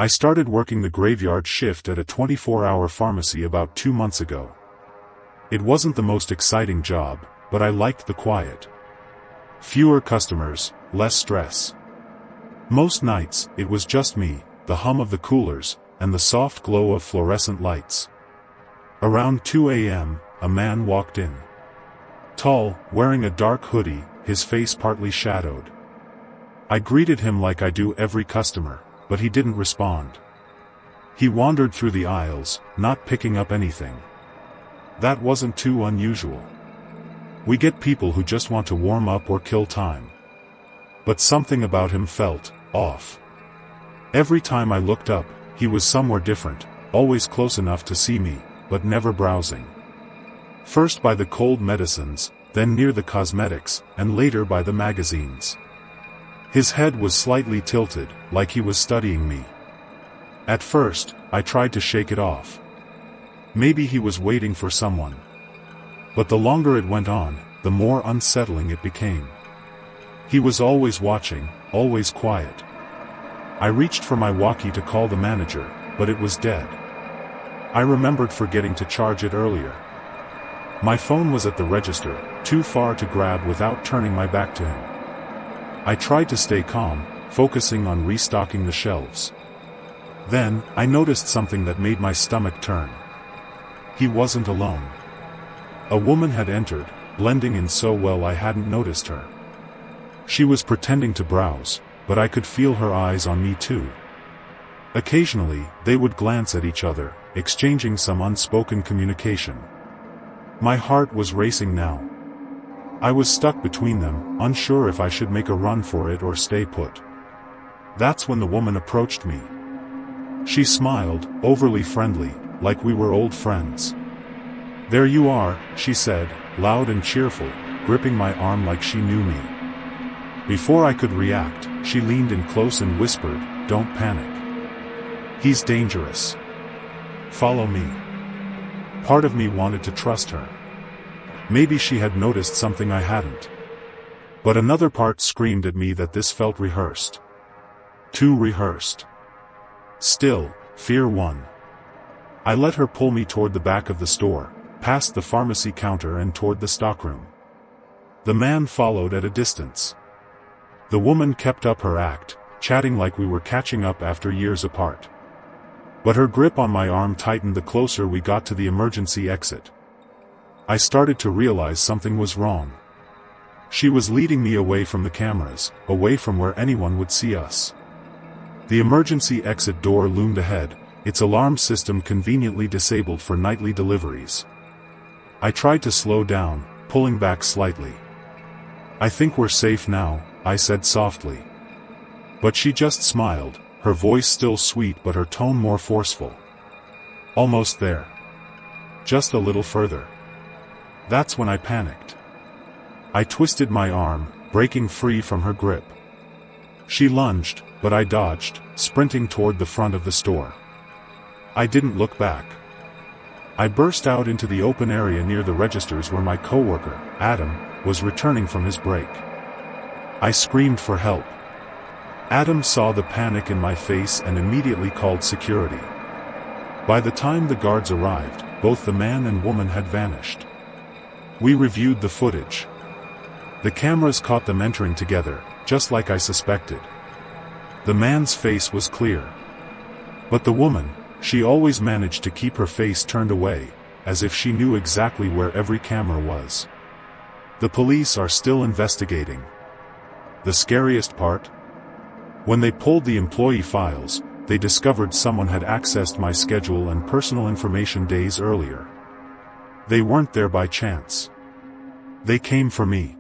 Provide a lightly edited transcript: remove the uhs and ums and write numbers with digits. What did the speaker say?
I started working the graveyard shift at a 24-hour pharmacy about 2 months ago. It wasn't the most exciting job, but I liked the quiet. Fewer customers, less stress. Most nights, it was just me, the hum of the coolers, and the soft glow of fluorescent lights. Around 2 a.m., a man walked in. Tall, wearing a dark hoodie, his face partly shadowed. I greeted him like I do every customer, but he didn't respond. He wandered through the aisles, not picking up anything. That wasn't too unusual. We get people who just want to warm up or kill time. But something about him felt off. Every time I looked up, he was somewhere different, always close enough to see me, but never browsing. First by the cold medicines, then near the cosmetics, and later by the magazines. His head was slightly tilted, like he was studying me. At first, I tried to shake it off. Maybe he was waiting for someone. But the longer it went on, the more unsettling it became. He was always watching, always quiet. I reached for my walkie to call the manager, but it was dead. I remembered forgetting to charge it earlier. My phone was at the register, too far to grab without turning my back to him. I tried to stay calm, focusing on restocking the shelves. Then, I noticed something that made my stomach turn. He wasn't alone. A woman had entered, blending in so well I hadn't noticed her. She was pretending to browse, but I could feel her eyes on me too. Occasionally, they would glance at each other, exchanging some unspoken communication. My heart was racing now. I was stuck between them, unsure if I should make a run for it or stay put. That's when the woman approached me. She smiled, overly friendly, like we were old friends. "There you are," she said, loud and cheerful, gripping my arm like she knew me. Before I could react, she leaned in close and whispered, "Don't panic. He's dangerous. Follow me." Part of me wanted to trust her. Maybe she had noticed something I hadn't. But another part screamed at me that this felt rehearsed. Too rehearsed. Still, fear won. I let her pull me toward the back of the store, past the pharmacy counter and toward the stockroom. The man followed at a distance. The woman kept up her act, chatting like we were catching up after years apart. But her grip on my arm tightened the closer we got to the emergency exit. I started to realize something was wrong. She was leading me away from the cameras, away from where anyone would see us. The emergency exit door loomed ahead, its alarm system conveniently disabled for nightly deliveries. I tried to slow down, pulling back slightly. "I think we're safe now," I said softly. But she just smiled, her voice still sweet but her tone more forceful. "Almost there. Just a little further." That's when I panicked. I twisted my arm, breaking free from her grip. She lunged, but I dodged, sprinting toward the front of the store. I didn't look back. I burst out into the open area near the registers where my coworker, Adam, was returning from his break. I screamed for help. Adam saw the panic in my face and immediately called security. By the time the guards arrived, both the man and woman had vanished. We reviewed the footage. The cameras caught them entering together, just like I suspected. The man's face was clear. But the woman, she always managed to keep her face turned away, as if she knew exactly where every camera was. The police are still investigating. The scariest part? When they pulled the employee files, they discovered someone had accessed my schedule and personal information days earlier. They weren't there by chance. They came for me.